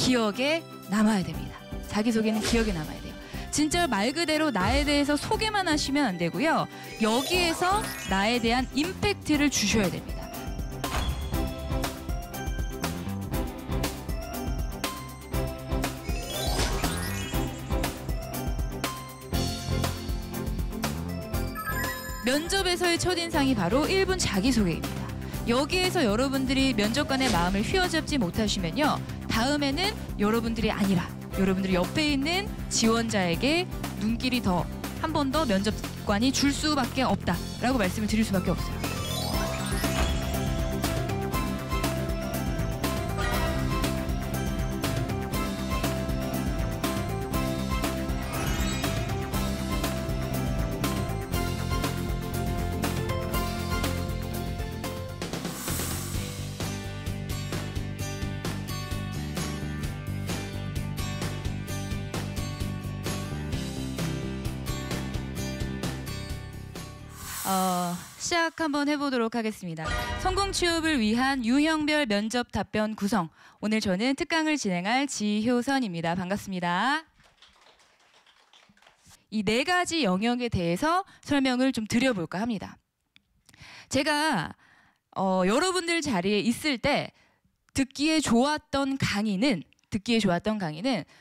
기억에 남아야 됩니다. 자기소개는 기억에 남아야 돼요. 진짜 말 그대로 나에 대해서 소개만 하시면 안 되고요. 여기에서 나에 대한 임팩트를 주셔야 됩니다. 면접에서의 첫인상이 바로 1분 자기소개입니다. 여기에서 여러분들이 면접관의 마음을 휘어잡지 못하시면요. 다음에는 여러분들이 아니라 여러분들이 옆에 있는 지원자에게 눈길이 더 한 번 더 면접관이 줄 수밖에 없다라고 말씀을 드릴 수밖에 없어요. 시작 한번 해보도록 하겠습니다. 성공 취업을 위한 유형별 면접 답변 구성. 오늘 저는 특강을 진행할 지효선입니다. 반갑습니다. 이 4가지 영역에 대해서 설명을 좀 드려볼까 합니다. 제가 여러분들 자리에 있을 때 듣기에 좋았던 강의는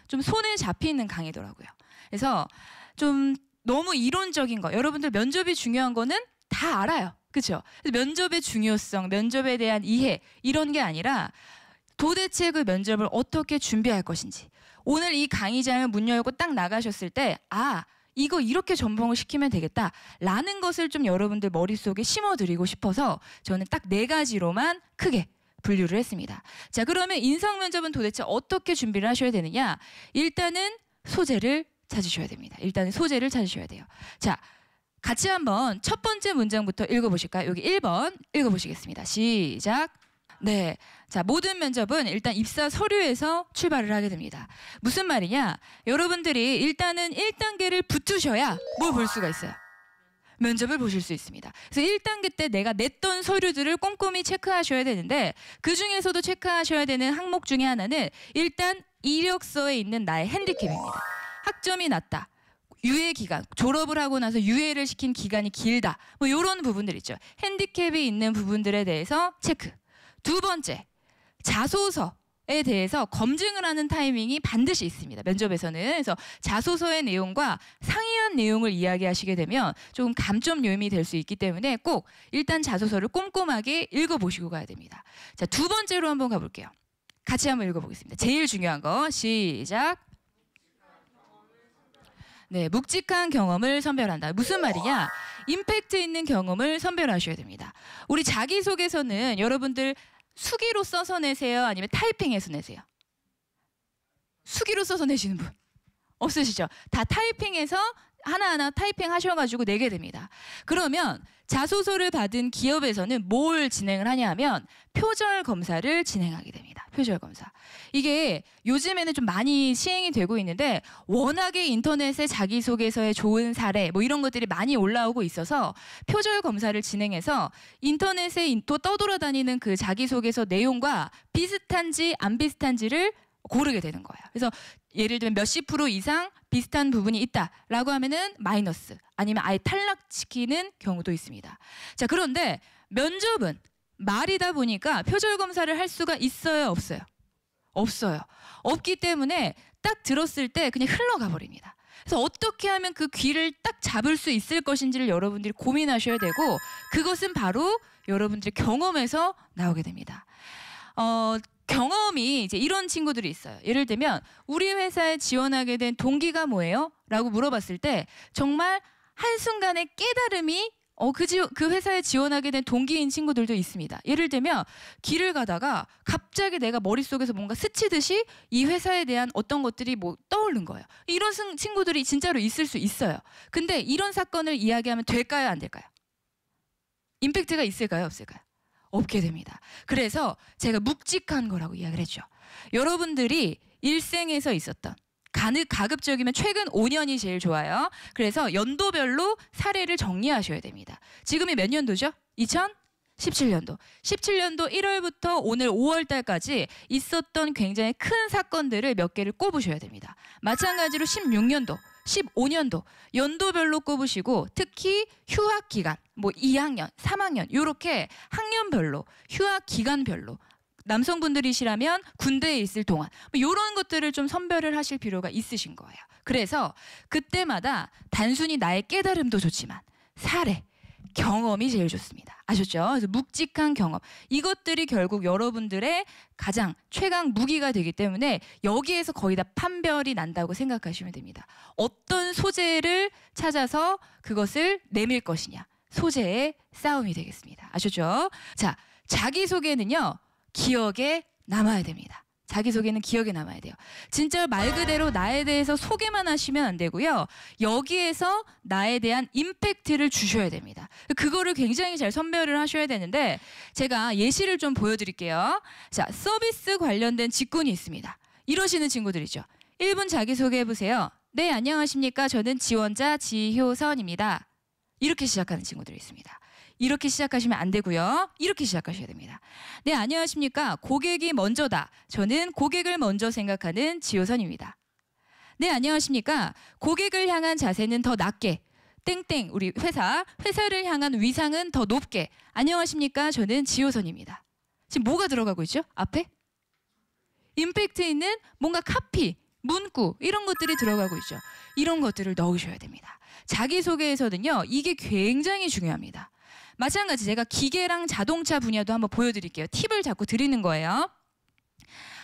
좀 손에 잡히는 강의더라고요. 그래서 좀 너무 이론적인 거, 여러분들 면접이 중요한 거는 다 알아요. 그렇죠? 면접의 중요성, 면접에 대한 이해 이런 게 아니라 도대체 그 면접을 어떻게 준비할 것인지, 오늘 이 강의장을 문 열고 딱 나가셨을 때 이거 이렇게 전봉을 시키면 되겠다라는 것을 좀 여러분들 머릿속에 심어드리고 싶어서 저는 딱 4가지로만 크게 분류를 했습니다. 자, 그러면 인성 면접은 도대체 어떻게 준비를 하셔야 되느냐? 일단은 소재를 찾으셔야 됩니다. 자, 같이 한번 첫 번째 문장부터 읽어보실까요? 여기 1번 읽어보시겠습니다. 시작. 네, 자, 모든 면접은 일단 입사 서류에서 출발을 하게 됩니다. 무슨 말이냐? 여러분들이 일단은 1단계를 붙으셔야 뭘 볼 수가 있어요? 면접을 보실 수 있습니다. 그래서 1단계 때 내가 냈던 서류들을 꼼꼼히 체크하셔야 되는데, 그 중에서도 체크하셔야 되는 항목 중에 하나는 일단 이력서에 있는 나의 핸디캡입니다. 학점이 낮다, 유예 기간, 졸업을 하고 나서 유예를 시킨 기간이 길다, 뭐 이런 부분들 있죠. 핸디캡이 있는 부분들에 대해서 체크. 2번째, 자소서에 대해서 검증을 하는 타이밍이 반드시 있습니다. 면접에서는. 그래서 자소서의 내용과 상이한 내용을 이야기하시게 되면 조금 감점 요인이 될 수 있기 때문에 꼭 일단 자소서를 꼼꼼하게 읽어보시고 가야 됩니다. 자, 2번째로 한번 가볼게요. 같이 한번 읽어보겠습니다. 제일 중요한 거 시작. 네, 묵직한 경험을 선별한다. 무슨 말이냐? 임팩트 있는 경험을 선별하셔야 됩니다. 우리 자기소개서는 여러분들 수기로 써서 내세요? 아니면 타이핑해서 내세요? 수기로 써서 내시는 분 없으시죠? 다 타이핑해서 하나하나 타이핑 하셔가지고 내게 됩니다. 그러면 자소서를 받은 기업에서는 뭘 진행을 하냐 하면 표절 검사를 진행하게 됩니다. 표절 검사. 이게 요즘에는 좀 많이 시행이 되고 있는데, 워낙에 인터넷에 자기소개서의 좋은 사례 뭐 이런 것들이 많이 올라오고 있어서 표절 검사를 진행해서 인터넷에 또 떠돌아다니는 그 자기소개서 내용과 비슷한지 안 비슷한지를 고르게 되는 거예요. 그래서 예를 들면 몇십 프로 이상 비슷한 부분이 있다라고 하면은 마이너스, 아니면 아예 탈락시키는 경우도 있습니다. 자, 그런데 면접은 말이다 보니까 표절 검사를 할 수가 있어요, 없어요? 없어요. 없기 때문에 딱 들었을 때 그냥 흘러가 버립니다. 그래서 어떻게 하면 그 귀를 딱 잡을 수 있을 것인지를 여러분들이 고민하셔야 되고, 그것은 바로 여러분들의 경험에서 나오게 됩니다. 경험이 이제 이런 친구들이 있어요. 예를 들면 우리 회사에 지원하게 된 동기가 뭐예요? 라고 물어봤을 때 정말 한순간에 깨달음이 그 회사에 지원하게 된 동기인 친구들도 있습니다. 예를 들면 길을 가다가 갑자기 내가 머릿속에서 뭔가 스치듯이 이 회사에 대한 어떤 것들이 뭐 떠오른 거예요. 이런 친구들이 진짜로 있을 수 있어요. 근데 이런 사건을 이야기하면 될까요? 안 될까요? 임팩트가 있을까요? 없을까요? 없게 됩니다. 그래서 제가 묵직한 거라고 이야기를 했죠. 여러분들이 일생에서 있었던, 가급적이면 최근 5년이 제일 좋아요. 그래서 연도별로 사례를 정리하셔야 됩니다. 지금이 몇 년도죠? 17년도. 17년도 1월부터 오늘 5월 달까지 있었던 굉장히 큰 사건들을 몇 개를 꼽으셔야 됩니다. 마찬가지로 16년도, 15년도 연도별로 꼽으시고 특히 휴학 기간, 뭐 2학년, 3학년 이렇게 학년별로, 휴학 기간별로 남성분들이시라면 군대에 있을 동안 뭐 이런 것들을 좀 선별을 하실 필요가 있으신 거예요. 그래서 그때마다 단순히 나의 깨달음도 좋지만 사례, 경험이 제일 좋습니다. 아셨죠? 그래서 묵직한 경험. 이것들이 결국 여러분들의 가장 최강 무기가 되기 때문에 여기에서 거의 다 판별이 난다고 생각하시면 됩니다. 어떤 소재를 찾아서 그것을 내밀 것이냐. 소재의 싸움이 되겠습니다. 아셨죠? 자, 자기소개는요. 기억에 남아야 됩니다. 자기소개는 기억에 남아야 돼요. 진짜 말 그대로 나에 대해서 소개만 하시면 안 되고요. 여기에서 나에 대한 임팩트를 주셔야 됩니다. 그거를 굉장히 잘 선별을 하셔야 되는데 제가 예시를 좀 보여드릴게요. 자, 서비스 관련된 직군이 있습니다. 이러시는 친구들이죠. 1분 자기소개 해보세요. 네, 안녕하십니까. 저는 지원자 지효선입니다. 이렇게 시작하는 친구들이 있습니다. 이렇게 시작하시면 안 되고요. 이렇게 시작하셔야 됩니다. 네, 안녕하십니까. 고객이 먼저다. 저는 고객을 먼저 생각하는 지효선입니다. 네, 안녕하십니까. 고객을 향한 자세는 더 낮게. 땡땡, 우리 회사를 향한 위상은 더 높게. 안녕하십니까. 저는 지효선입니다. 지금 뭐가 들어가고 있죠? 앞에? 임팩트 있는 뭔가 카피, 문구 이런 것들이 들어가고 있죠. 이런 것들을 넣으셔야 됩니다. 자기소개에서는요. 이게 굉장히 중요합니다. 마찬가지 제가 기계랑 자동차 분야도 한번 보여드릴게요. 팁을 자꾸 드리는 거예요.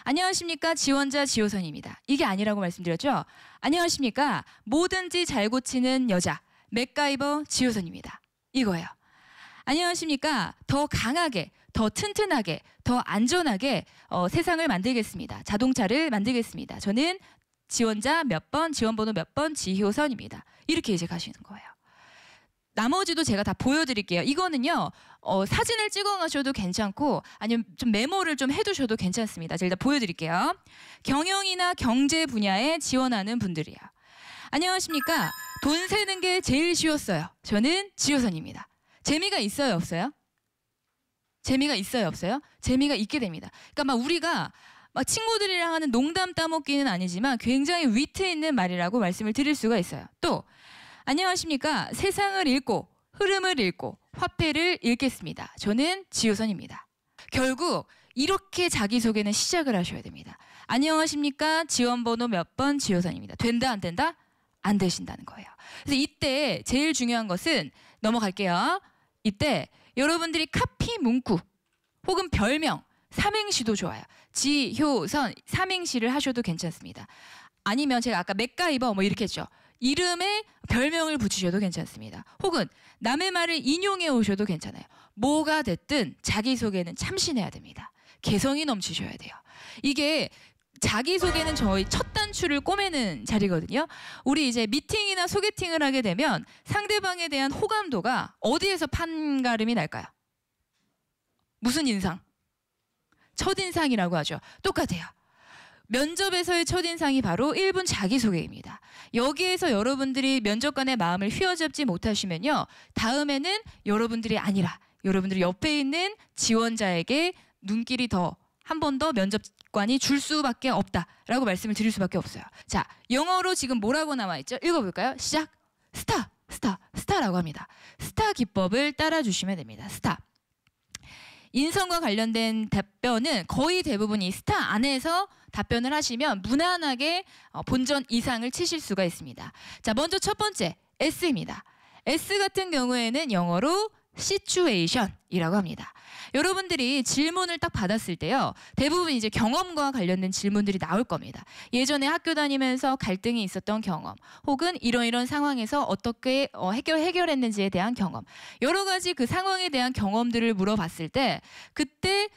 안녕하십니까. 지원자 지효선입니다. 이게 아니라고 말씀드렸죠. 안녕하십니까. 뭐든지 잘 고치는 여자 맥가이버 지효선입니다. 이거예요. 안녕하십니까. 더 강하게, 더 튼튼하게, 더 안전하게 세상을 만들겠습니다. 자동차를 만들겠습니다. 저는 지원자 몇 번, 지원번호 몇 번 지효선입니다. 이렇게 이제 가시는 거예요. 나머지도 제가 다 보여드릴게요. 이거는요. 사진을 찍어 가셔도 괜찮고 아니면 좀 메모를 좀 해두셔도 괜찮습니다. 제가 일단 보여드릴게요. 경영이나 경제 분야에 지원하는 분들이에요. 안녕하십니까. 돈 세는 게 제일 쉬웠어요. 저는 지효선입니다. 재미가 있어요, 없어요? 재미가 있어요, 없어요? 재미가 있게 됩니다. 그러니까 막 우리가 막 친구들이랑 하는 농담 따먹기는 아니지만 굉장히 위트 있는 말이라고 말씀을 드릴 수가 있어요. 또 안녕하십니까. 세상을 읽고 흐름을 읽고 화폐를 읽겠습니다. 저는 지효선입니다. 결국 이렇게 자기소개는 시작을 하셔야 됩니다. 안녕하십니까. 지원번호 몇 번 지효선입니다. 된다 안 된다? 안 되신다는 거예요. 그래서 이때 제일 중요한 것은 넘어갈게요. 이때 여러분들이 카피 문구 혹은 별명 삼행시도 좋아요. 지효선 삼행시를 하셔도 괜찮습니다. 아니면 제가 아까 맥가이버 뭐 이렇게 했죠. 이름에 별명을 붙이셔도 괜찮습니다. 혹은 남의 말을 인용해 오셔도 괜찮아요. 뭐가 됐든 자기소개는 참신해야 됩니다. 개성이 넘치셔야 돼요. 이게 자기소개는 저희 첫 단추를 꼬매는 자리거든요. 우리 이제 미팅이나 소개팅을 하게 되면 상대방에 대한 호감도가 어디에서 판가름이 날까요? 무슨 인상? 첫인상이라고 하죠. 똑같아요. 면접에서의 첫인상이 바로 1분 자기소개입니다. 여기에서 여러분들이 면접관의 마음을 휘어잡지 못하시면요. 다음에는 여러분들이 아니라 여러분들이 옆에 있는 지원자에게 눈길이 더 한 번 더 면접관이 줄 수밖에 없다라고 말씀을 드릴 수밖에 없어요. 자, 영어로 지금 뭐라고 나와 있죠? 읽어볼까요? 시작! 스타라고 합니다. 스타 기법을 따라주시면 됩니다. 스타. 인성과 관련된 답변은 거의 대부분 이 스타 안에서 답변을 하시면 무난하게 본전 이상을 치실 수가 있습니다. 자, 먼저 첫 번째 S입니다. S 같은 경우에는 영어로 situation이라고 합니다. 여러분들이 질문을 딱 받았을 때요. 대부분 이제 경험과 관련된 질문들이 나올 겁니다. 예전에 학교 다니면서 갈등이 있었던 경험 혹은 이런 상황에서 어떻게 해결했는지에 대한 경험 여러 가지 그 상황에 대한 경험들을 물어봤을 때 그때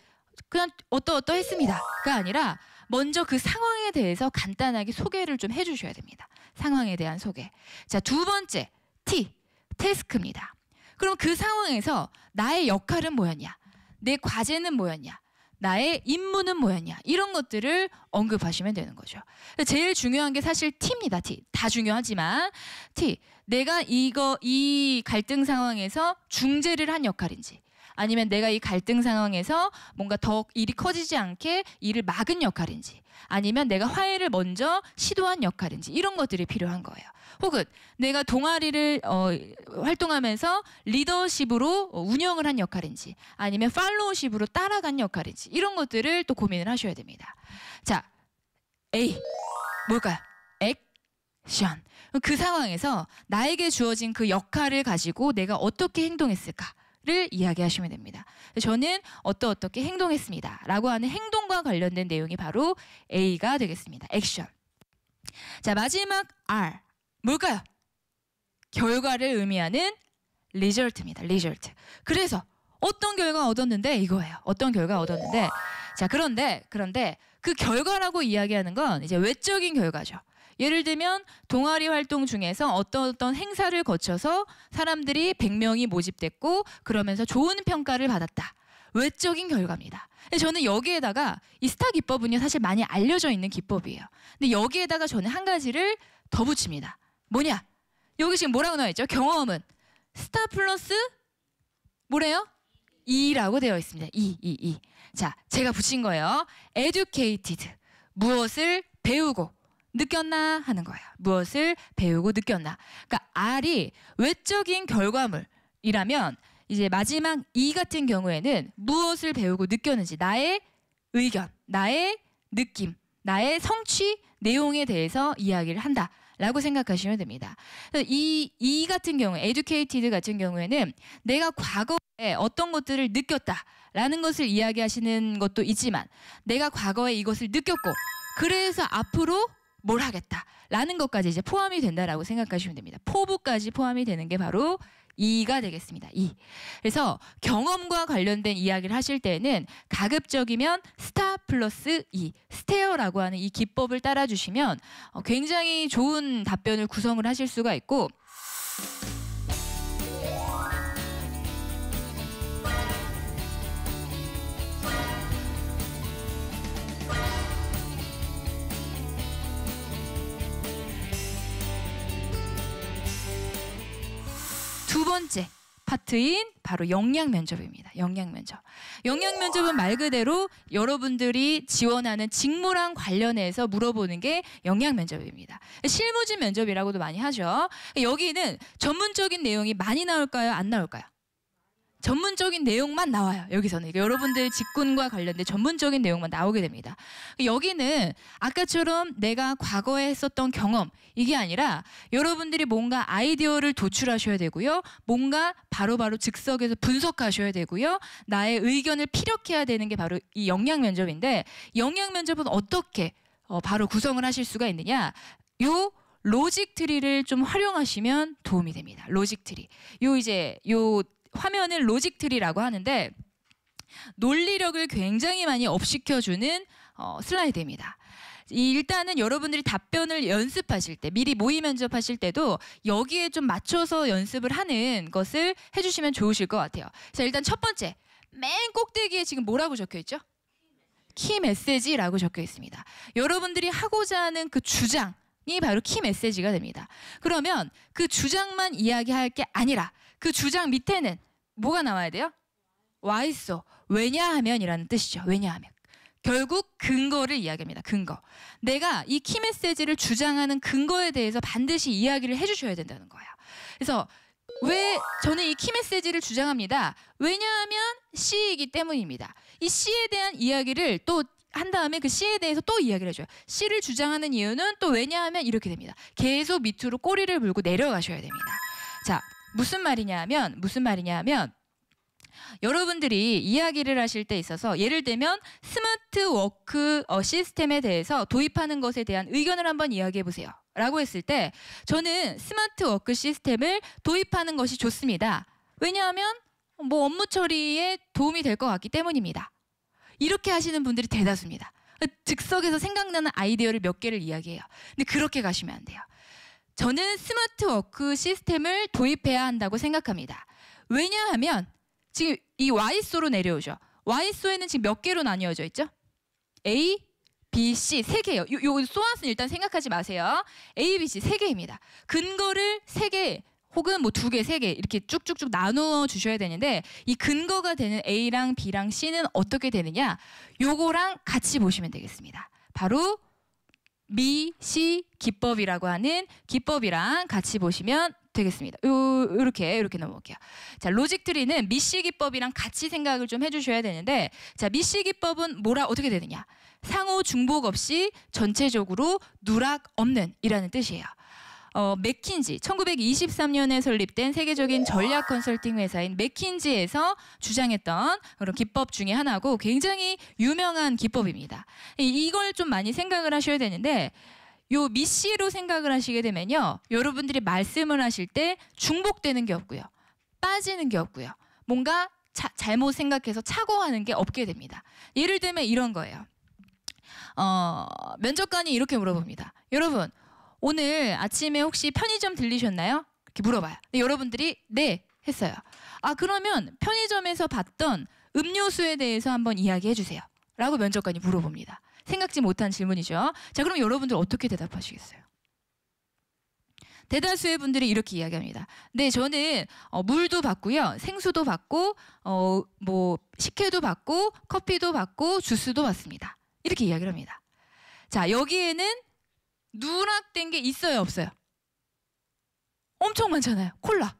그냥 어떠했습니다가 아니라 먼저 그 상황에 대해서 간단하게 소개를 좀 해주셔야 됩니다. 상황에 대한 소개. 자, 두 번째 T, 태스크입니다. 그럼 그 상황에서 나의 역할은 뭐였냐? 내 과제는 뭐였냐? 나의 임무는 뭐였냐? 이런 것들을 언급하시면 되는 거죠. 제일 중요한 게 사실 T입니다. T. 다 중요하지만 T. 내가 이 갈등 상황에서 중재를 한 역할인지 아니면 내가 이 갈등 상황에서 뭔가 더 일이 커지지 않게 일을 막은 역할인지, 아니면 내가 화해를 먼저 시도한 역할인지, 이런 것들이 필요한 거예요. 혹은 내가 동아리를 활동하면서 리더십으로 운영을 한 역할인지, 아니면 팔로우십으로 따라간 역할인지, 이런 것들을 또 고민을 하셔야 됩니다. 자, A 뭘까요? 액션. 그 상황에서 나에게 주어진 그 역할을 가지고 내가 어떻게 행동했을까를 이야기하시면 됩니다. 저는 어떻게 행동했습니다 라고 하는 행동과 관련된 내용이 바로 A가 되겠습니다. 액션. 자, 마지막 R 뭘까요? 결과를 의미하는 result입니다. result. 그래서 어떤 결과 얻었는데 이거예요. 어떤 결과 얻었는데, 자, 그런데 그 결과라고 이야기하는 건 이제 외적인 결과죠. 예를 들면 동아리 활동 중에서 어떤 행사를 거쳐서 사람들이 100명이 모집됐고 그러면서 좋은 평가를 받았다. 외적인 결과입니다. 저는 여기에다가 이 스타 기법은요, 사실 많이 알려져 있는 기법이에요. 근데 여기에다가 저는 한 가지를 더 붙입니다. 뭐냐? 여기 지금 뭐라고 나와 있죠? 경험은 스타 플러스 뭐래요? E라고 되어 있습니다. E. 자, 제가 붙인 거예요. educated. 무엇을 배우고 느꼈나 하는 거예요. 무엇을 배우고 느꼈나. 그러니까 R이 외적인 결과물이라면 이제 마지막 E 같은 경우에는 무엇을 배우고 느꼈는지, 나의 의견, 나의 느낌, 나의 성취 내용에 대해서 이야기를 한다라고 생각하시면 됩니다. 이 같은 경우에, educated 같은 경우에는 내가 과거에 어떤 것들을 느꼈다라는 것을 이야기하시는 것도 있지만, 내가 과거에 이것을 느꼈고 그래서 앞으로 뭘 하겠다라는 것까지 이제 포함이 된다라고 생각하시면 됩니다. 포부까지 포함이 되는 게 바로 E가 되겠습니다. E. 그래서 경험과 관련된 이야기를 하실 때는 가급적이면 스타 플러스 E, 스테어라고 하는 이 기법을 따라주시면 굉장히 좋은 답변을 구성을 하실 수가 있고, 두 번째 파트인 바로 역량 면접입니다. 역량 면접. 역량 면접은 말 그대로 여러분들이 지원하는 직무랑 관련해서 물어보는 게 역량 면접입니다. 실무진 면접이라고도 많이 하죠. 여기는 전문적인 내용이 많이 나올까요? 안 나올까요? 전문적인 내용만 나와요. 여기서는 여러분들 직군과 관련된 전문적인 내용만 나오게 됩니다. 여기는 아까처럼 내가 과거에 했었던 경험, 이게 아니라 여러분들이 뭔가 아이디어를 도출하셔야 되고요. 뭔가 바로바로 즉석에서 분석하셔야 되고요. 나의 의견을 피력해야 되는 게 바로 이 역량 면접인데, 역량 면접은 어떻게 바로 구성을 하실 수가 있느냐? 요 로직 트리를 좀 활용하시면 도움이 됩니다. 로직 트리. 요 화면을 로직 트리라고 하는데, 논리력을 굉장히 많이 업시켜주는 슬라이드입니다. 일단은 여러분들이 답변을 연습하실 때, 미리 모의 면접하실 때도 여기에 좀 맞춰서 연습을 하는 것을 해주시면 좋으실 것 같아요. 자, 일단 첫 번째, 맨 꼭대기에 지금 뭐라고 적혀 있죠? 키 메시지라고 적혀 있습니다. 여러분들이 하고자 하는 그 주장이 바로 키 메시지가 됩니다. 그러면 그 주장만 이야기할 게 아니라 그 주장 밑에는 뭐가 나와야 돼요? Why so? 왜냐하면이라는 뜻이죠. 왜냐하면. 결국 근거를 이야기합니다. 근거. 내가 이 키 메시지를 주장하는 근거에 대해서 반드시 이야기를 해주셔야 된다는 거예요. 그래서 왜 저는 이 키 메시지를 주장합니다. 왜냐하면 C이기 때문입니다. 이 C에 대한 이야기를 또 한 다음에 그 C에 대해서 또 이야기를 해줘요. C를 주장하는 이유는 또 왜냐하면 이렇게 됩니다. 계속 밑으로 꼬리를 물고 내려가셔야 됩니다. 자, 무슨 말이냐 하면 여러분들이 이야기를 하실 때 있어서, 예를 들면 스마트 워크 시스템에 대해서 도입하는 것에 대한 의견을 한번 이야기해 보세요 라고 했을 때, 저는 스마트 워크 시스템을 도입하는 것이 좋습니다. 왜냐하면 뭐 업무 처리에 도움이 될 것 같기 때문입니다. 이렇게 하시는 분들이 대다수입니다. 즉석에서 생각나는 아이디어를 몇 개를 이야기해요. 근데 그렇게 가시면 안 돼요. 저는 스마트 워크 시스템을 도입해야 한다고 생각합니다. 왜냐하면 지금 이 Y소로 내려오죠. Y소에는 지금 몇 개로 나뉘어져 있죠? A, B, C 세 개예요. 요 소아스는 일단 생각하지 마세요. A, B, C 세 개입니다. 근거를 세 개 혹은 뭐 2개, 3개 이렇게 쭉쭉쭉 나누어 주셔야 되는데 이 근거가 되는 A랑 B랑 C는 어떻게 되느냐? 요거랑 같이 보시면 되겠습니다. 바로 미시 기법이라고 하는 기법이랑 같이 보시면 되겠습니다. 이렇게 넘어올게요. 자, 로직 트리는 미시 기법이랑 같이 생각을 좀 해주셔야 되는데, 자, 미시 기법은 어떻게 되느냐? 상호 중복 없이 전체적으로 누락 없는 이라는 뜻이에요. 맥킨지 1923년에 설립된 세계적인 전략 컨설팅 회사인 맥킨지에서 주장했던 그런 기법 중에 하나고 굉장히 유명한 기법입니다. 이걸 좀 많이 생각을 하셔야 되는데 요 미시로 생각을 하시게 되면요. 여러분들이 말씀을 하실 때 중복되는 게 없고요. 빠지는 게 없고요. 뭔가 잘못 생각해서 착오하는 게 없게 됩니다. 예를 들면 이런 거예요. 면접관이 이렇게 물어봅니다. 여러분 오늘 아침에 혹시 편의점 들리셨나요? 이렇게 물어봐요. 근데 여러분들이 네 했어요. 아 그러면 편의점에서 봤던 음료수에 대해서 한번 이야기해 주세요. 라고 면접관이 물어봅니다. 생각지 못한 질문이죠. 자 그럼 여러분들 어떻게 대답하시겠어요? 대다수의 분들이 이렇게 이야기합니다. 네 저는 물도 받고요. 생수도 받고 뭐 식혜도 받고 커피도 받고 주스도 받습니다. 이렇게 이야기를 합니다. 자 여기에는 누락된 게 있어요 없어요? 엄청 많잖아요. 콜라,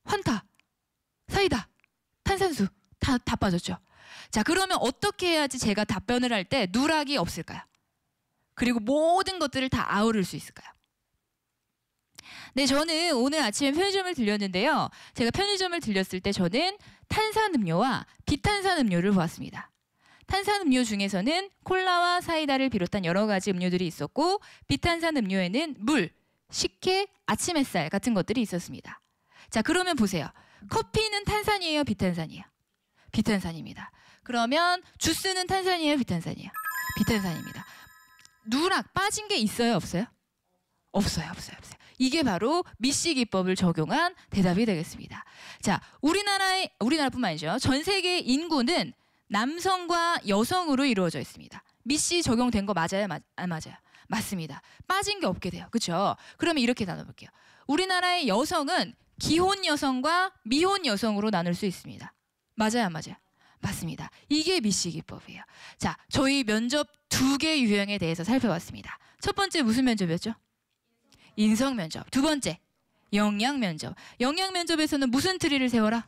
환타, 사이다, 탄산수 다 빠졌죠. 자 그러면 어떻게 해야지 제가 답변을 할 때 누락이 없을까요? 그리고 모든 것들을 다 아우를 수 있을까요? 네 저는 오늘 아침에 편의점을 들렸는데요. 제가 편의점을 들렸을 때 저는 탄산음료와 비탄산음료를 보았습니다. 탄산음료 중에서는 콜라와 사이다를 비롯한 여러 가지 음료들이 있었고 비탄산음료에는 물, 식혜, 아침 햇살 같은 것들이 있었습니다. 자 그러면 보세요. 커피는 탄산이에요? 비탄산이에요? 비탄산입니다. 그러면 주스는 탄산이에요? 비탄산이에요? 비탄산입니다. 누락 빠진 게 있어요? 없어요? 없어요. 이게 바로 미시 기법을 적용한 대답이 되겠습니다. 자 우리나라뿐만 아니죠. 전 세계 인구는 남성과 여성으로 이루어져 있습니다. 미시 적용된 거 맞아요? 안 맞아요? 맞습니다. 빠진 게 없게 돼요. 그렇죠? 그러면 이렇게 나눠볼게요. 우리나라의 여성은 기혼 여성과 미혼 여성으로 나눌 수 있습니다. 맞아요? 안 맞아요? 맞습니다. 이게 미시 기법이에요. 자, 저희 면접 2개 유형에 대해서 살펴봤습니다. 첫 번째 무슨 면접이었죠? 인성 면접. 두 번째 역량 면접. 역량 면접에서는 무슨 트리를 세워라?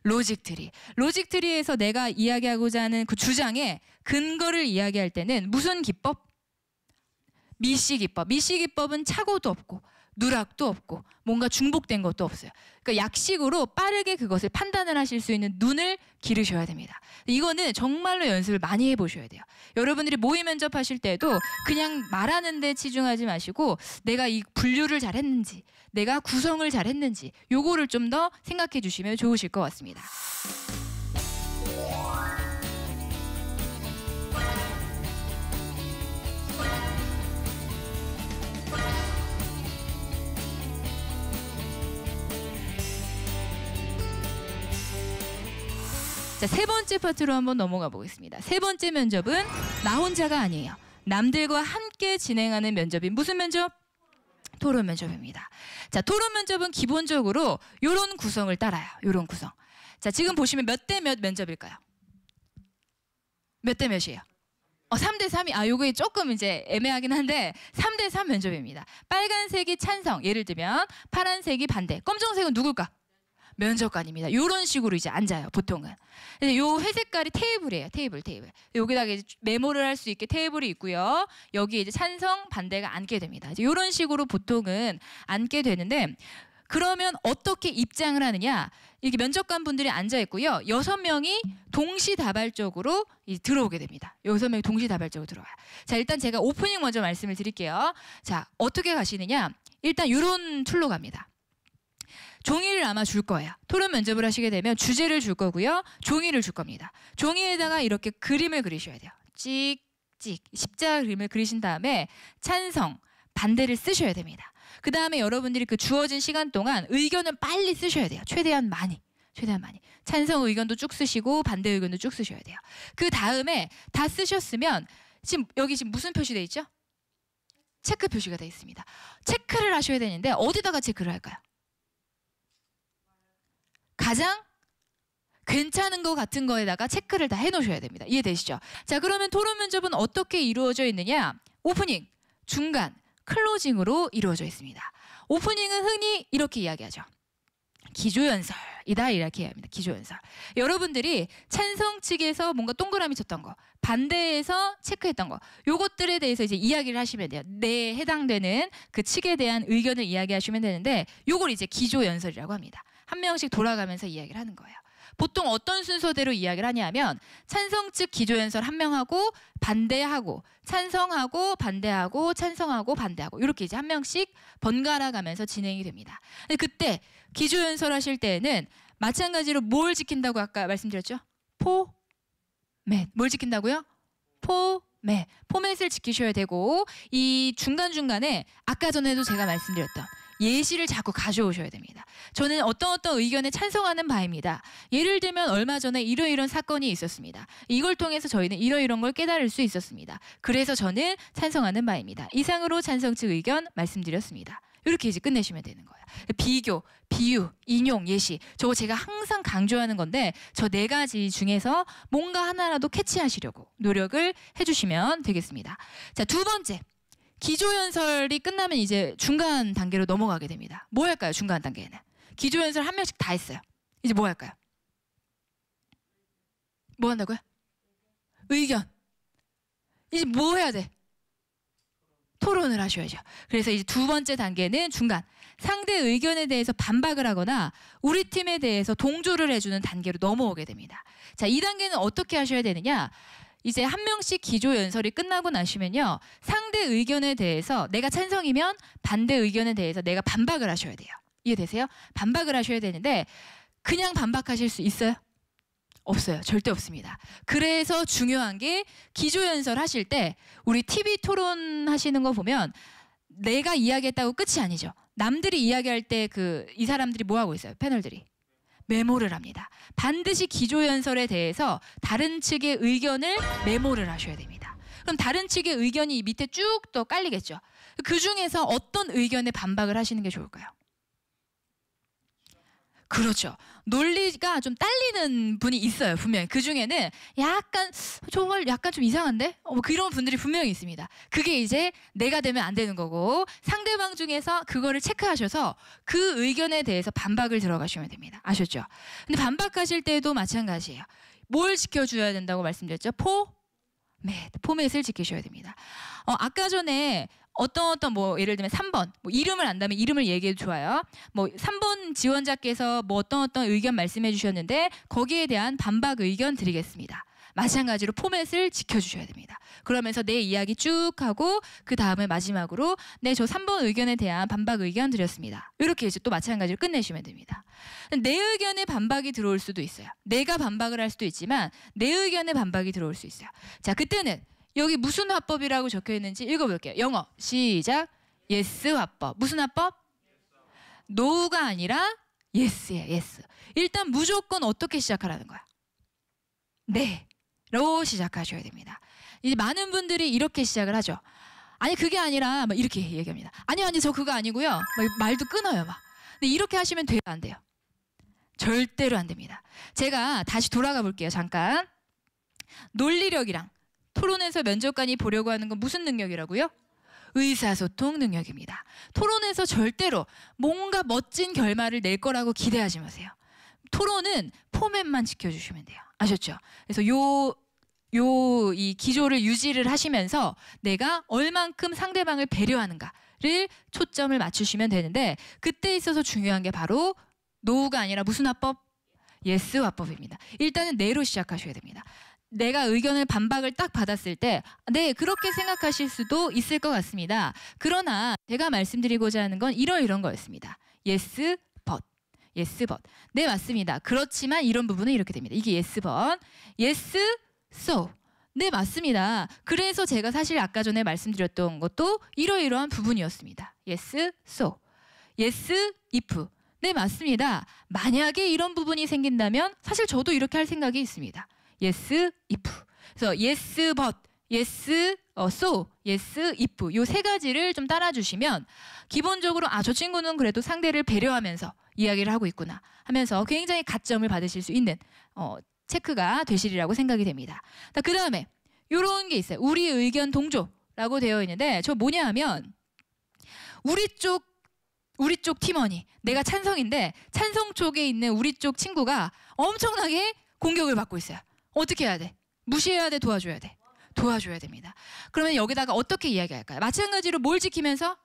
로직 트리. 로직 트리에서 내가 이야기하고자 하는 그 주장의 근거를 이야기할 때는 무슨 기법? 미시 기법. 미시 기법은 착오도 없고 누락도 없고 뭔가 중복된 것도 없어요. 그러니까 약식으로 빠르게 그것을 판단을 하실 수 있는 눈을 기르셔야 됩니다. 이거는 정말로 연습을 많이 해보셔야 돼요. 여러분들이 모의 면접하실 때도 그냥 말하는 데 치중하지 마시고 내가 이 분류를 잘했는지 내가 구성을 잘했는지 요거를 좀 더 생각해 주시면 좋으실 것 같습니다. 자, 세 번째 파트로 한번 넘어가 보겠습니다. 세 번째 면접은 나 혼자가 아니에요. 남들과 함께 진행하는 면접인 무슨 면접? 토론 면접입니다. 자, 토론 면접은 기본적으로 이런 구성을 따라요. 이런 구성. 자, 지금 보시면 몇 대 몇 면접일까요? 몇 대 몇이에요? 3대 3이 요게 조금 이제 애매하긴 한데 3대 3 면접입니다. 빨간색이 찬성, 예를 들면 파란색이 반대, 검정색은 누굴까? 면접관입니다. 이런 식으로 이제 앉아요, 보통은. 요 회색깔이 테이블이에요, 테이블. 여기다가 이제 메모를 할 수 있게 테이블이 있고요. 여기에 이제 찬성, 반대가 앉게 됩니다. 이제 이런 식으로 보통은 앉게 되는데 그러면 어떻게 입장을 하느냐? 이렇게 면접관 분들이 앉아 있고요. 6명이 동시다발적으로 들어오게 됩니다. 6명이 동시다발적으로 들어와요. 자, 일단 제가 오프닝 먼저 말씀을 드릴게요. 자, 어떻게 가시느냐? 일단 이런 툴로 갑니다. 종이를 아마 줄 거예요. 토론 면접을 하시게 되면 주제를 줄 거고요. 종이를 줄 겁니다. 종이에다가 이렇게 그림을 그리셔야 돼요. 찍찍 십자가 그림을 그리신 다음에 찬성, 반대를 쓰셔야 됩니다. 그 다음에 여러분들이 그 주어진 시간 동안 의견은 빨리 쓰셔야 돼요. 최대한 많이. 찬성 의견도 쭉 쓰시고 반대 의견도 쭉 쓰셔야 돼요. 그 다음에 다 쓰셨으면 여기 지금 무슨 표시돼 있죠? 체크 표시가 돼 있습니다. 체크를 하셔야 되는데 어디다가 체크를 할까요? 가장 괜찮은 것 같은 거에다가 체크를 다 해놓으셔야 됩니다. 이해되시죠? 자, 그러면 토론 면접은 어떻게 이루어져 있느냐? 오프닝, 중간, 클로징으로 이루어져 있습니다. 오프닝은 흔히 이렇게 이야기하죠. 기조연설이다 이렇게 이야기합니다. 기조연설. 여러분들이 찬성 측에서 뭔가 동그라미 쳤던 거, 반대에서 체크했던 거, 요것들에 대해서 이제 이야기를 하시면 돼요. 내 해당되는 그 측에 대한 의견을 이야기하시면 되는데 요걸 이제 기조연설이라고 합니다. 한 명씩 돌아가면서 이야기를 하는 거예요. 보통 어떤 순서대로 이야기를 하냐면 찬성 측 기조연설 한 명하고 반대하고 찬성하고 반대하고 찬성하고 반대하고 이렇게 이제 한 명씩 번갈아 가면서 진행이 됩니다. 근데 그때 기조연설 하실 때에는 마찬가지로 뭘 지킨다고 아까 말씀드렸죠? 포맷. 뭘 지킨다고요? 포맷. 포맷을 지키셔야 되고 이 중간중간에 아까 전에도 제가 말씀드렸던 예시를 자꾸 가져오셔야 됩니다. 저는 어떤 의견에 찬성하는 바입니다. 예를 들면 얼마 전에 이런 사건이 있었습니다. 이걸 통해서 저희는 이런 걸 깨달을 수 있었습니다. 그래서 저는 찬성하는 바입니다. 이상으로 찬성 측 의견 말씀드렸습니다. 이렇게 이제 끝내시면 되는 거예요. 비교, 비유, 인용, 예시. 저거 제가 항상 강조하는 건데 저 4가지 중에서 뭔가 하나라도 캐치하시려고 노력을 해주시면 되겠습니다. 자, 2번째. 기조연설이 끝나면 이제 중간 단계로 넘어가게 됩니다. 뭐 할까요? 중간 단계에는. 기조연설 한 명씩 다 했어요. 이제 뭐 할까요? 뭐 한다고요? 의견. 이제 뭐 해야 돼? 토론을 하셔야죠. 그래서 이제 2번째 단계는 중간. 상대 의견에 대해서 반박을 하거나 우리 팀에 대해서 동조를 해주는 단계로 넘어오게 됩니다. 자, 이 단계는 어떻게 하셔야 되느냐? 이제 한 명씩 기조연설이 끝나고 나시면요. 상대 의견에 대해서 내가 찬성이면 반대 의견에 대해서 내가 반박을 하셔야 돼요. 이해되세요? 반박을 하셔야 되는데 그냥 반박하실 수 있어요? 없어요. 절대 없습니다. 그래서 중요한 게 기조연설 하실 때 우리 TV 토론 하시는 거 보면 내가 이야기했다고 끝이 아니죠. 남들이 이야기할 때 이 사람들이 뭐 하고 있어요? 패널들이. 메모를 합니다. 반드시 기조연설에 대해서 다른 측의 의견을 메모를 하셔야 됩니다. 그럼 다른 측의 의견이 밑에 쭉 또 깔리겠죠. 그 중에서 어떤 의견에 반박을 하시는 게 좋을까요? 그렇죠. 논리가 좀 딸리는 분이 있어요. 분명히. 그 중에는 정말 약간 좀 이상한데? 그런 분들이 분명히 있습니다. 그게 이제 내가 되면 안 되는 거고 상대방 중에서 그거를 체크하셔서 그 의견에 대해서 반박을 들어가시면 됩니다. 아셨죠? 근데 반박하실 때도 마찬가지예요. 뭘 지켜줘야 된다고 말씀드렸죠? 포맷을 지키셔야 됩니다. 아까 전에 어떤 뭐 예를 들면 3번 뭐 이름을 안다면 이름을 얘기해도 좋아요. 뭐 3번 지원자께서 뭐 어떤 의견 말씀해 주셨는데 거기에 대한 반박 의견 드리겠습니다. 마찬가지로 포맷을 지켜주셔야 됩니다. 그러면서 내 이야기 쭉 하고 그 다음에 마지막으로 네, 저 3번 의견에 대한 반박 의견 드렸습니다. 이렇게 이제 또 마찬가지로 끝내시면 됩니다. 내 의견에 반박이 들어올 수도 있어요. 내가 반박을 할 수도 있지만 내 의견에 반박이 들어올 수 있어요. 자, 그때는 여기 무슨 화법이라고 적혀 있는지 읽어볼게요. 영어 시작. yes 화법. 무슨 화법? no가 아니라 yes예요. yes. 일단 무조건 어떻게 시작하라는 거야? 네로 시작하셔야 됩니다. 이제 많은 분들이 이렇게 시작을 하죠. 아니 그게 아니라 막 이렇게 얘기합니다. 아니 저 그거 아니고요. 막 말도 끊어요. 막. 근데 이렇게 하시면 돼요, 안 돼요? 절대로 안 됩니다. 제가 다시 돌아가 볼게요. 잠깐. 논리력이랑 토론에서 면접관이 보려고 하는 건 무슨 능력이라고요? 의사소통 능력입니다. 토론에서 절대로 뭔가 멋진 결말을 낼 거라고 기대하지 마세요. 토론은 포맷만 지켜주시면 돼요. 아셨죠? 그래서 이 기조를 유지를 하시면서 내가 얼만큼 상대방을 배려하는가를 초점을 맞추시면 되는데 그때 있어서 중요한 게 바로 노가 아니라 무슨 화법? yes 화법입니다. 일단은 네로 시작하셔야 됩니다. 내가 의견을 반박을 딱 받았을 때 네, 그렇게 생각하실 수도 있을 것 같습니다. 그러나 제가 말씀드리고자 하는 건 이런 거였습니다. yes, but. yes, but. 네, 맞습니다. 그렇지만 이런 부분은 이렇게 됩니다. 이게 yes, but. yes, so. 네, 맞습니다. 그래서 제가 사실 아까 전에 말씀드렸던 것도 이러한 부분이었습니다. yes, so. yes, if. 네, 맞습니다. 만약에 이런 부분이 생긴다면 사실 저도 이렇게 할 생각이 있습니다. yes, if. 그래서 yes, but, yes, so, yes, if 요 세 가지를 좀 따라주시면 기본적으로 저 친구는 그래도 상대를 배려하면서 이야기를 하고 있구나 하면서 굉장히 가점을 받으실 수 있는 체크가 되시리라고 생각이 됩니다. 그 다음에 요런 게 있어요. 우리 의견 동조라고 되어 있는데 저 뭐냐 하면 우리 쪽 팀원이 내가 찬성인데 찬성 쪽에 있는 우리 쪽 친구가 엄청나게 공격을 받고 있어요. 어떻게 해야 돼? 무시해야 돼? 도와줘야 돼? 도와줘야 됩니다. 그러면 여기다가 어떻게 이야기할까요? 마찬가지로 뭘 지키면서?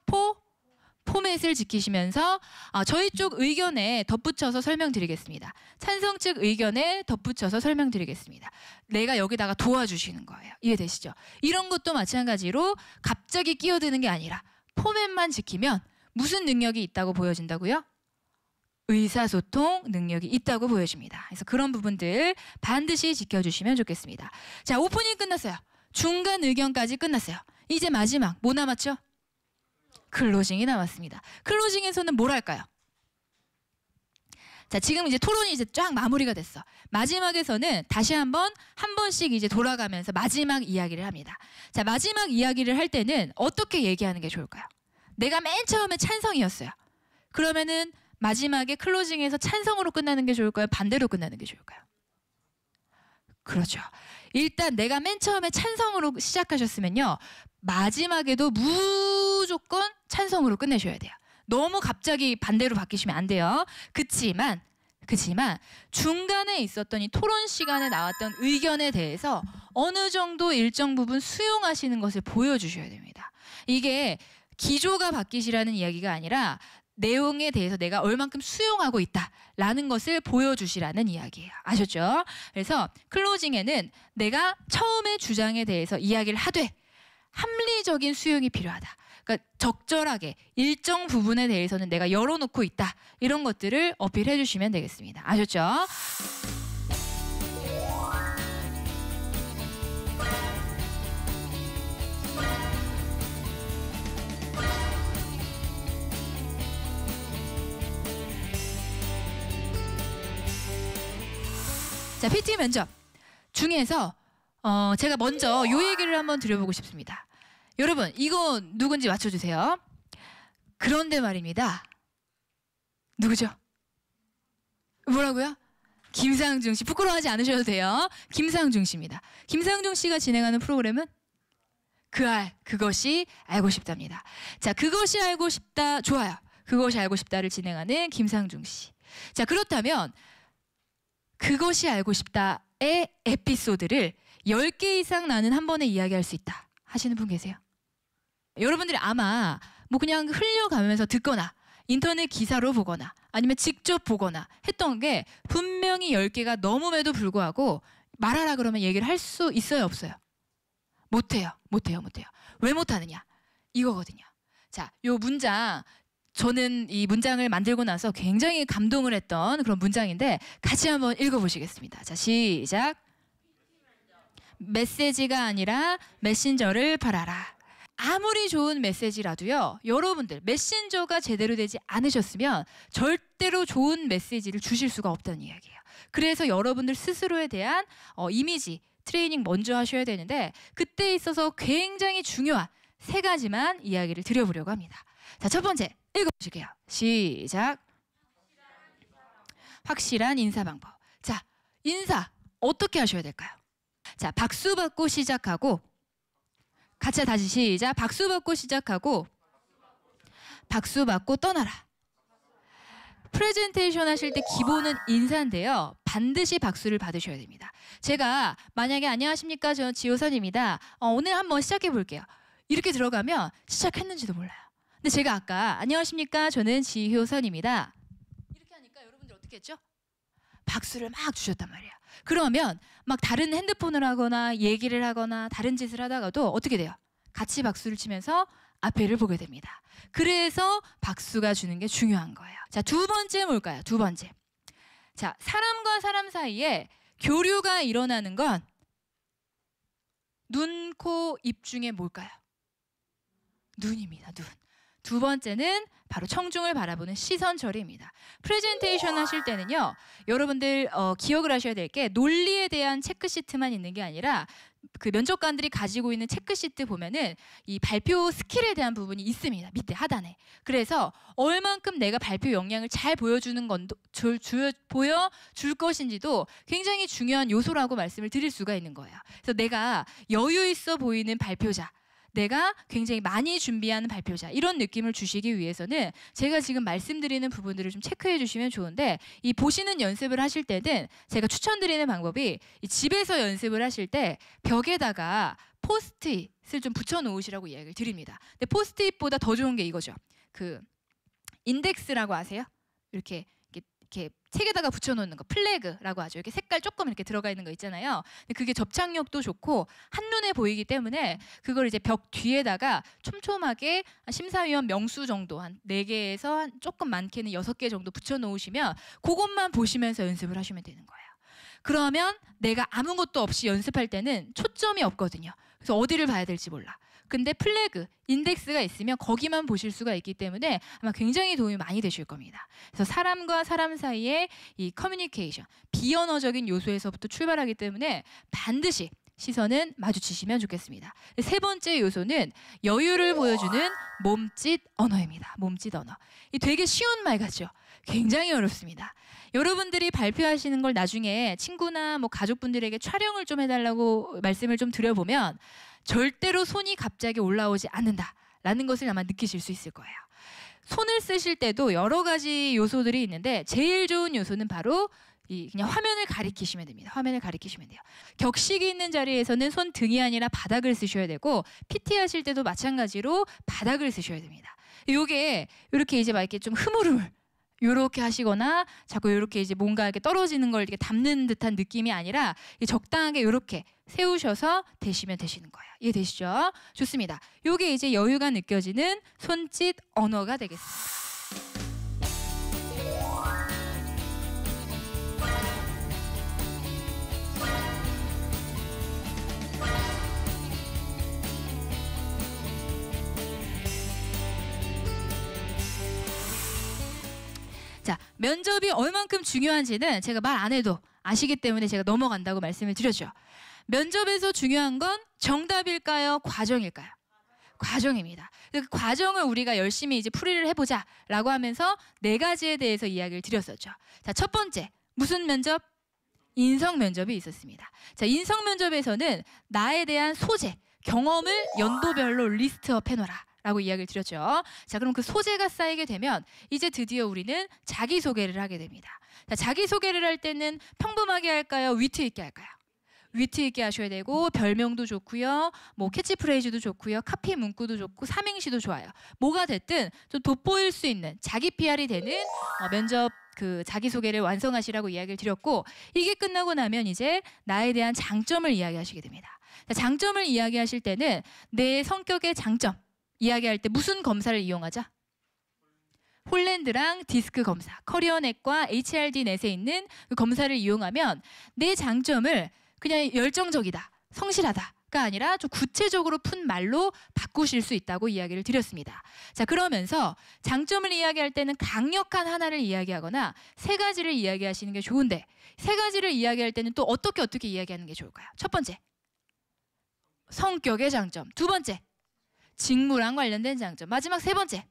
포맷을 지키시면서 저희 쪽 의견에 덧붙여서 설명드리겠습니다. 찬성 측 의견에 덧붙여서 설명드리겠습니다. 내가 여기다가 도와주시는 거예요. 이해되시죠? 이런 것도 마찬가지로 갑자기 끼어드는 게 아니라 포맷만 지키면 무슨 능력이 있다고 보여진다고요? 의사소통 능력이 있다고 보여집니다. 그래서 그런 부분들 반드시 지켜주시면 좋겠습니다. 자, 오프닝 끝났어요. 중간 의견까지 끝났어요. 이제 마지막 뭐 남았죠? 클로징이 남았습니다. 클로징에서는 뭘 할까요? 자, 지금 이제 토론이 이제 쫙 마무리가 됐어. 마지막에서는 다시 한 번씩 이제 돌아가면서 마지막 이야기를 합니다. 자, 마지막 이야기를 할 때는 어떻게 얘기하는 게 좋을까요? 내가 맨 처음에 찬성이었어요. 그러면은 마지막에 클로징에서 찬성으로 끝나는 게 좋을까요? 반대로 끝나는 게 좋을까요? 그렇죠. 일단 내가 맨 처음에 찬성으로 시작하셨으면요. 마지막에도 무조건 찬성으로 끝내셔야 돼요. 너무 갑자기 반대로 바뀌시면 안 돼요. 그치만 중간에 있었던 이 토론 시간에 나왔던 의견에 대해서 어느 정도 일정 부분 수용하시는 것을 보여주셔야 됩니다. 이게 기조가 바뀌시라는 이야기가 아니라 내용에 대해서 내가 얼만큼 수용하고 있다라는 것을 보여주시라는 이야기예요. 아셨죠? 그래서 클로징에는 내가 처음에 주장에 대해서 이야기를 하되 합리적인 수용이 필요하다. 그러니까 적절하게 일정 부분에 대해서는 내가 열어놓고 있다. 이런 것들을 어필해 주시면 되겠습니다. 아셨죠? 자, PT 면접 중에서 제가 먼저 요 얘기를 한번 드려보고 싶습니다. 여러분, 이거 누군지 맞춰주세요. 그런데 말입니다. 누구죠? 뭐라고요? 김상중 씨. 부끄러워하지 않으셔도 돼요. 김상중 씨입니다. 김상중 씨가 진행하는 프로그램은 그것이 알고 싶답니다. 자, 그것이 알고 싶다. 좋아요. 그것이 알고 싶다를 진행하는 김상중 씨. 자, 그렇다면 그것이 알고 싶다의 에피소드를 10개 이상 나는 한 번에 이야기할 수 있다 하시는 분 계세요? 여러분들이 아마 뭐 그냥 흘려가면서 듣거나 인터넷 기사로 보거나 아니면 직접 보거나 했던 게 분명히 10개가 넘음에도 불구하고 말하라 그러면 얘기를 할 수 있어요, 없어요? 못해요. 왜 못하느냐? 이거거든요. 자, 요 문장, 저는 이 문장을 만들고 나서 굉장히 감동을 했던 그런 문장인데 같이 한번 읽어보시겠습니다. 자, 시작. 메시지가 아니라 메신저를 팔아라. 아무리 좋은 메시지라도요, 여러분들 메신저가 제대로 되지 않으셨으면 절대로 좋은 메시지를 주실 수가 없다는 이야기예요. 그래서 여러분들 스스로에 대한 이미지 트레이닝 먼저 하셔야 되는데 그때 있어서 굉장히 중요한 3가지만 이야기를 드려보려고 합니다. 자, 첫 번째 읽어보실게요. 시작. 확실한 인사 방법. 자, 인사 어떻게 하셔야 될까요? 자, 박수 받고 시작하고, 같이 다시 시작. 박수 받고 시작하고 박수 받고 떠나라. 프레젠테이션 하실 때 기본은 인사인데요. 반드시 박수를 받으셔야 됩니다. 제가 만약에 안녕하십니까, 저는 지효선입니다. 오늘 한번 시작해 볼게요. 이렇게 들어가면 시작했는지도 몰라요. 근데 제가 아까 안녕하십니까, 저는 지효선입니다. 이렇게 하니까 여러분들 어떻게 했죠? 박수를 막 주셨단 말이에요. 그러면 막 다른 핸드폰을 하거나 얘기를 하거나 다른 짓을 하다가도 어떻게 돼요? 같이 박수를 치면서 앞에를 보게 됩니다. 그래서 박수가 주는 게 중요한 거예요. 자, 2번째 뭘까요? 2번째. 자, 사람과 사람 사이에 교류가 일어나는 건 눈, 코, 입 중에 뭘까요? 눈입니다. 눈. 2번째는 바로 청중을 바라보는 시선 처리입니다. 프레젠테이션 하실 때는요, 여러분들 기억을 하셔야 될 게 논리에 대한 체크시트만 있는 게 아니라 그 면접관들이 가지고 있는 체크시트 보면은 이 발표 스킬에 대한 부분이 있습니다. 밑에 하단에. 그래서 얼만큼 내가 발표 역량을 잘 보여줄 것인지도 굉장히 중요한 요소라고 말씀을 드릴 수가 있는 거예요. 그래서 내가 여유 있어 보이는 발표자, 내가 굉장히 많이 준비한 발표자, 이런 느낌을 주시기 위해서는 제가 지금 말씀드리는 부분들을 좀 체크해 주시면 좋은데, 이 보시는 연습을 하실 때는 제가 추천드리는 방법이 이 집에서 연습을 하실 때 벽에다가 포스트잇을 좀 붙여 놓으시라고 이야기를 드립니다. 근데 포스트잇보다 더 좋은 게 이거죠. 그 인덱스라고 아세요? 이렇게 책에다가 붙여놓는 거, 플래그라고 하죠. 이렇게 색깔 조금 이렇게 들어가 있는 거 있잖아요. 근데 그게 접착력도 좋고 한눈에 보이기 때문에 그걸 이제 벽 뒤에다가 촘촘하게 심사위원 명수 정도 한 4개에서 한 조금 많게는 6개 정도 붙여놓으시면 그것만 보시면서 연습을 하시면 되는 거예요. 그러면 내가 아무것도 없이 연습할 때는 초점이 없거든요. 그래서 어디를 봐야 될지 몰라. 근데 플래그, 인덱스가 있으면 거기만 보실 수가 있기 때문에 아마 굉장히 도움이 많이 되실 겁니다. 그래서 사람과 사람 사이의 이 커뮤니케이션, 비언어적인 요소에서부터 출발하기 때문에 반드시 시선은 마주치시면 좋겠습니다. 세 번째 요소는 여유를 보여주는 몸짓 언어입니다. 몸짓 언어. 이 되게 쉬운 말 같죠? 굉장히 어렵습니다. 여러분들이 발표하시는 걸 나중에 친구나 뭐 가족분들에게 촬영을 좀 해달라고 말씀을 좀 드려보면 절대로 손이 갑자기 올라오지 않는다라는 것을 아마 느끼실 수 있을 거예요. 손을 쓰실 때도 여러 가지 요소들이 있는데 제일 좋은 요소는 바로 그냥 화면을 가리키시면 됩니다. 화면을 가리키시면 돼요. 격식이 있는 자리에서는 손등이 아니라 바닥을 쓰셔야 되고 PT 하실 때도 마찬가지로 바닥을 쓰셔야 됩니다. 요게 이렇게 이제 막 이렇게 좀 흐물흐물 요렇게 하시거나 자꾸 요렇게 이제 뭔가 이렇게 떨어지는 걸 이렇게 담는 듯한 느낌이 아니라 적당하게 요렇게 세우셔서 대시면 되시는 거예요. 이해되시죠? 좋습니다. 요게 이제 여유가 느껴지는 손짓 언어가 되겠습니다. 자, 면접이 얼만큼 중요한지는 제가 말 안 해도 아시기 때문에 제가 넘어간다고 말씀을 드렸죠. 면접에서 중요한 건 정답일까요? 과정일까요? 과정입니다. 그 과정을 우리가 열심히 이제 풀이를 해보자라고 하면서 4가지에 대해서 이야기를 드렸었죠. 자, 첫 번째, 무슨 면접? 인성 면접이 있었습니다. 자, 인성 면접에서는 나에 대한 소재, 경험을 연도별로 리스트업 해놓아라 라고 이야기를 드렸죠. 자, 그럼 그 소재가 쌓이게 되면 이제 드디어 우리는 자기소개를 하게 됩니다. 자, 자기소개를 할 때는 평범하게 할까요? 위트 있게 할까요? 위트 있게 하셔야 되고 별명도 좋고요. 뭐 캐치프레이즈도 좋고요. 카피 문구도 좋고 삼행시도 좋아요. 뭐가 됐든 좀 돋보일 수 있는 자기 PR이 되는 면접 그 자기소개를 완성하시라고 이야기를 드렸고, 이게 끝나고 나면 이제 나에 대한 장점을 이야기하시게 됩니다. 자, 장점을 이야기하실 때는 내 성격의 장점 이야기할 때 무슨 검사를 이용하자? 홀랜드랑 디스크 검사, 커리어넷과 HRD넷에 있는 그 검사를 이용하면 내 장점을 그냥 열정적이다, 성실하다가 아니라 좀 구체적으로 푼 말로 바꾸실 수 있다고 이야기를 드렸습니다. 자, 그러면서 장점을 이야기할 때는 강력한 하나를 이야기하거나 3가지를 이야기하시는 게 좋은데, 3가지를 이야기할 때는 또 어떻게 이야기하는 게 좋을까요? 첫 번째, 성격의 장점. 2번째, 직무랑 관련된 장점. 마지막 3번째,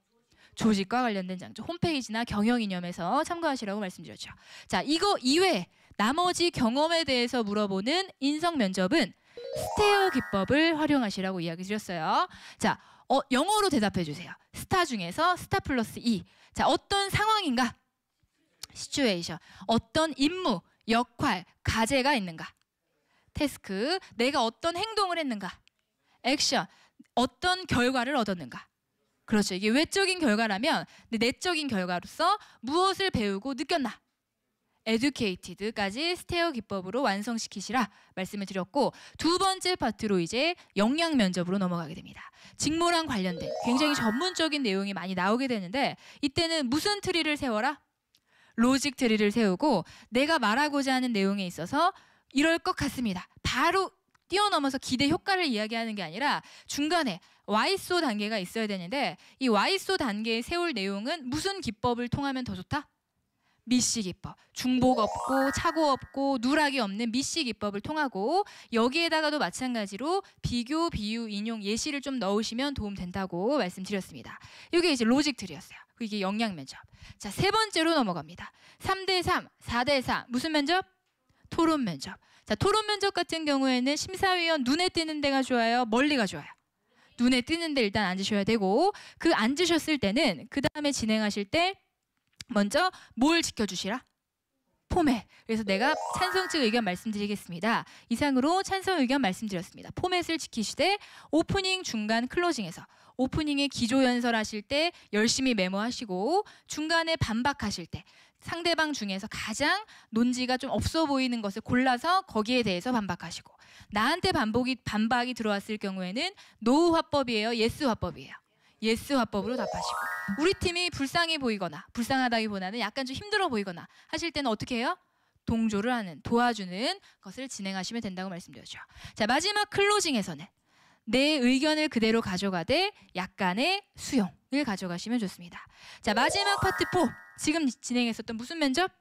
조직과 관련된 장점. 홈페이지나 경영이념에서 참고하시라고 말씀드렸죠. 자, 이거 이외에 나머지 경험에 대해서 물어보는 인성 면접은 스테어 기법을 활용하시라고 이야기 드렸어요. 자, 영어로 대답해 주세요. 스타 중에서 스타 플러스 E. 자, 어떤 상황인가? 시츄에이션. 어떤 임무, 역할, 과제가 있는가? 태스크. 내가 어떤 행동을 했는가? 액션. 어떤 결과를 얻었는가? 그렇죠. 이게 외적인 결과라면 내적인 결과로서 무엇을 배우고 느꼈나? educated까지 스테어 기법으로 완성시키시라 말씀을 드렸고, 2번째 파트로 이제 역량 면접으로 넘어가게 됩니다. 직무랑 관련된 굉장히 전문적인 내용이 많이 나오게 되는데, 이때는 무슨 트리를 세워라? 로직 트리를 세우고 내가 말하고자 하는 내용에 있어서 이럴 것 같습니다. 바로 뛰어넘어서 기대 효과를 이야기하는 게 아니라 중간에 YSO 단계가 있어야 되는데, 이 YSO 단계에 세울 내용은 무슨 기법을 통하면 더 좋다? 미시기법, 중복 없고 차고 없고 누락이 없는 미시기법을 통하고 여기에다가도 마찬가지로 비교, 비유, 인용, 예시를 좀 넣으시면 도움된다고 말씀드렸습니다. 이게 이제 로직들이었어요. 이게 역량 면접. 자, 세 번째로 넘어갑니다. 3대3, 4대4 무슨 면접? 토론 면접. 자, 토론 면접 같은 경우에는 심사위원 눈에 띄는 데가 좋아요? 멀리가 좋아요? 눈에 띄는 데 일단 앉으셔야 되고 그 앉으셨을 때는 그 다음에 진행하실 때 먼저 뭘 지켜주시라? 포맷. 그래서 내가 찬성 측 의견 말씀드리겠습니다. 이상으로 찬성 의견 말씀드렸습니다. 포맷을 지키시되 오프닝, 중간, 클로징에서 오프닝에 기조 연설하실 때 열심히 메모하시고 중간에 반박하실 때 상대방 중에서 가장 논지가 좀 없어 보이는 것을 골라서 거기에 대해서 반박하시고 나한테 반박이 들어왔을 경우에는 노 화법이에요? 예스 화법이에요? 예스 화법으로 답하시고 우리 팀이 불쌍해 보이거나 불쌍하다기보다는 약간 좀 힘들어 보이거나 하실 때는 어떻게 해요? 동조를 하는, 도와주는 것을 진행하시면 된다고 말씀드렸죠. 자, 마지막 클로징에서는 내 의견을 그대로 가져가되 약간의 수용을 가져가시면 좋습니다. 자, 마지막 파트 4. 지금 진행했었던 무슨 면접?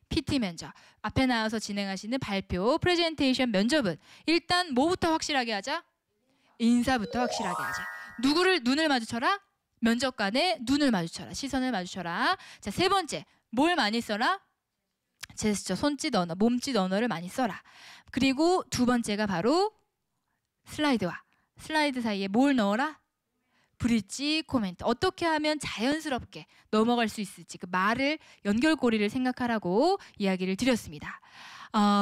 PT 면접. 앞에 나와서 진행하시는 발표, 프레젠테이션 면접은 일단 뭐부터 확실하게 하자? 인사부터 확실하게 하자. 누구를 눈을 마주쳐라? 면접관의 눈을 마주쳐라. 시선을 마주쳐라. 자, 세 번째. 뭘 많이 써라? 제스처, 손짓 언어, 몸짓 언어를 많이 써라. 그리고 두 번째가 바로 슬라이드와 슬라이드 사이에 뭘 넣어라? 브릿지 코멘트. 어떻게 하면 자연스럽게 넘어갈 수 있을지 그 말을 연결고리를 생각하라고 이야기를 드렸습니다.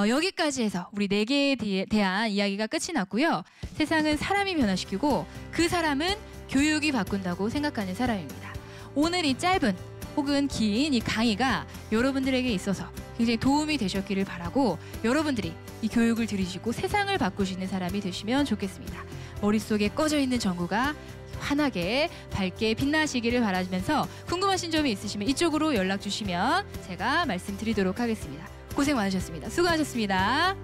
여기까지 해서 우리 4개에 대한 이야기가 끝이 났고요. 세상은 사람이 변화시키고 그 사람은 교육이 바꾼다고 생각하는 사람입니다. 오늘 이 짧은 혹은 긴 이 강의가 여러분들에게 있어서 굉장히 도움이 되셨기를 바라고 여러분들이 이 교육을 들으시고 세상을 바꾸시는 사람이 되시면 좋겠습니다. 머릿속에 꺼져 있는 전구가 환하게 밝게 빛나시기를 바라면서 궁금하신 점이 있으시면 이쪽으로 연락 주시면 제가 말씀드리도록 하겠습니다. 고생 많으셨습니다. 수고하셨습니다.